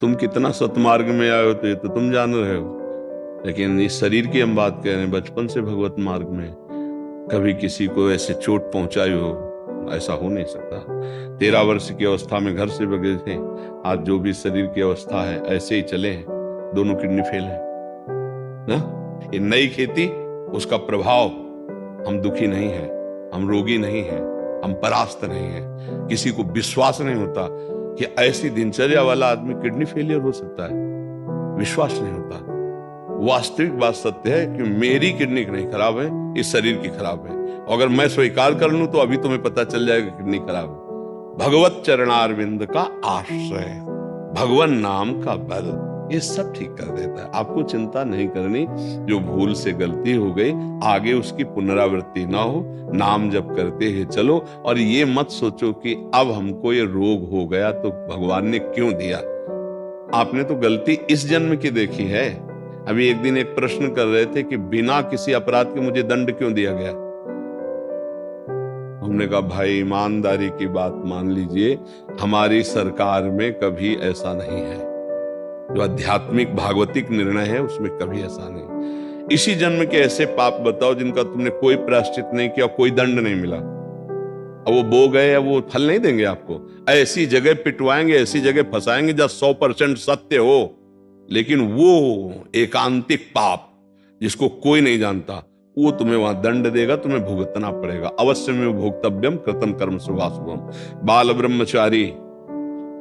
तुम कितना सतमार्ग में आए हो तो ये तो तुम जान रहे हो, लेकिन इस शरीर की हम बात कर रहे हैं, बचपन से भगवत मार्ग में कभी किसी को ऐसे चोट पहुंचाई हो, ऐसा हो नहीं सकता। 13 वर्ष की अवस्था में घर से भगे थे, आज जो भी शरीर की अवस्था है ऐसे ही चले हैं। दोनों किडनी फेल है ना। ये नई खेती, उसका प्रभाव, हम दुखी नहीं है, हम रोगी नहीं है, हम परास्त नहीं है। किसी को विश्वास नहीं होता कि ऐसी दिनचर्या वाला आदमी किडनी फेलियर हो सकता है, विश्वास नहीं होता। वास्तविक बात सत्य है कि मेरी किडनी नहीं खराब है, इस शरीर की खराब है। अगर मैं स्वीकार कर लूं तो अभी तुम्हें पता चल जाएगा किडनी खराब है। भगवत चरणारविंद का आश्रय, भगवान नाम का बल, ये सब ठीक कर देता है। आपको चिंता नहीं करनी, जो भूल से गलती हो गई आगे उसकी पुनरावृत्ति ना हो। नाम जप करते हैं चलो, और ये मत सोचो कि अब हमको ये रोग हो गया तो भगवान ने क्यों दिया। आपने तो गलती इस जन्म की देखी है। अभी एक दिन एक प्रश्न कर रहे थे कि बिना किसी अपराध के मुझे दंड क्यों दिया गया। हमने कहा भाई ईमानदारी की बात मान लीजिए, हमारी सरकार में कभी ऐसा नहीं है। जो आध्यात्मिक भागवतिक निर्णय है उसमें कभी ऐसा नहीं। इसी जन्म के ऐसे पाप बताओ जिनका तुमने कोई प्रायश्चित नहीं किया, कोई दंड नहीं मिला, अब वो बो गए, वो फल नहीं देंगे आपको। ऐसी जगह पिटवाएंगे, ऐसी जगह फंसाएंगे जहां 100% सत्य हो, लेकिन वो एकांतिक पाप जिसको कोई नहीं जानता, वो तुम्हें वहां दंड देगा, तुम्हें भुगतना पड़ेगा। अवश्य में भोक्तव्यम कृतम कर्म शुभाशुभम। बाल ब्रह्मचारी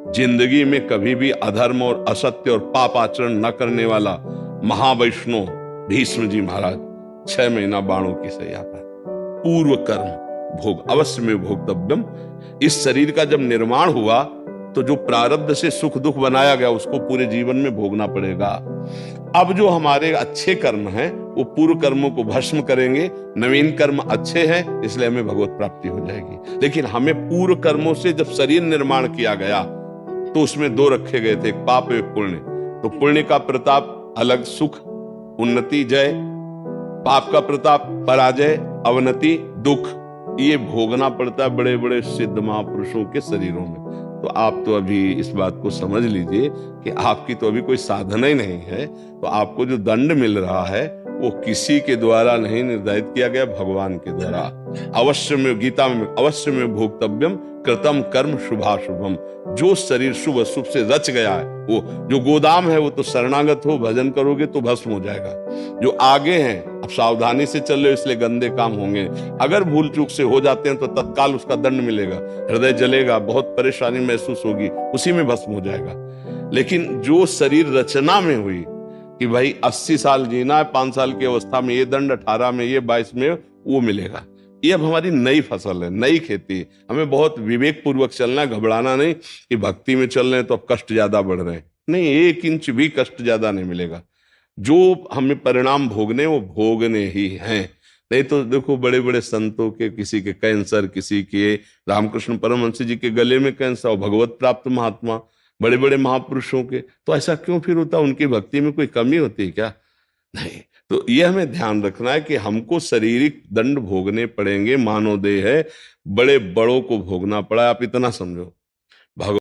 जिंदगी में कभी भी अधर्म और असत्य और पाप आचरण न करने वाला महावैष्णव भीष्म जी महाराज 6 महीना बाणों की सैया पर, पूर्व कर्म भोग अवश्य में भोक्तव्यम। इस शरीर का जब निर्माण हुआ तो जो प्रारब्ध से सुख दुख बनाया गया उसको पूरे जीवन में भोगना पड़ेगा। अब जो हमारे अच्छे कर्म हैं वो पूर्व कर्मों को भस्म करेंगे, नवीन कर्म अच्छे हैं इसलिए हमें भगवत प्राप्ति हो जाएगी। लेकिन हमें पूर्व कर्मों से जब शरीर निर्माण किया गया तो उसमें 2 रखे गए थे, एक पाप एक पुण्य। तो पुण्य का प्रताप अलग, सुख उन्नति जय, पाप का प्रताप पराजय अवनति दुख, ये भोगना पड़ता है बड़े बड़े सिद्ध महापुरुषों के शरीरों में। तो आप तो अभी इस बात को समझ लीजिए कि आपकी तो अभी कोई साधना ही नहीं है, तो आपको जो दंड मिल रहा है वो किसी के द्वारा नहीं निर्धारित किया गया, भगवान के द्वारा। अवश्य में, गीता में अवश्य में भोक्तव्यम कृतम कर्म शुभाशुभम। जो शरीर शुभ अशुभ से रच गया है, वो जो गोदाम है वो तो शरणागत हो, भजन करोगे तो भस्म हो जाएगा। जो आगे हैं अब सावधानी से चल रहे हो इसलिए गंदे काम होंगे, अगर भूल चूक से हो जाते हैं तो तत्काल उसका दंड मिलेगा, हृदय जलेगा, बहुत परेशानी महसूस होगी, उसी में भस्म हो जाएगा। लेकिन जो शरीर रचना में हुई कि भाई 80 साल जीना है, 5 साल की अवस्था में ये दंड, 18 में ये, 22 में वो मिलेगा। ये अब हमारी नई फसल है, नई खेती। हमें बहुत विवेक पूर्वक चलना है, घबराना नहीं कि भक्ति में चल रहे हैं तो अब कष्ट ज्यादा बढ़ रहे हैं। नहीं, 1 इंच भी कष्ट ज्यादा नहीं मिलेगा। जो हमें परिणाम भोगने वो भोगने ही हैं। नहीं तो देखो बड़े बड़े संतों के, किसी के कैंसर, किसी के रामकृष्ण परमहंस जी के गले में कैंसर, भगवत प्राप्त महात्मा बड़े बड़े महापुरुषों के, तो ऐसा क्यों फिर होता? उनकी भक्ति में कोई कमी होती है क्या? नहीं। तो ये हमें ध्यान रखना है कि हमको शारीरिक दंड भोगने पड़ेंगे, मानव देह है, बड़े बड़ों को भोगना पड़ा है। आप इतना समझो, भगवान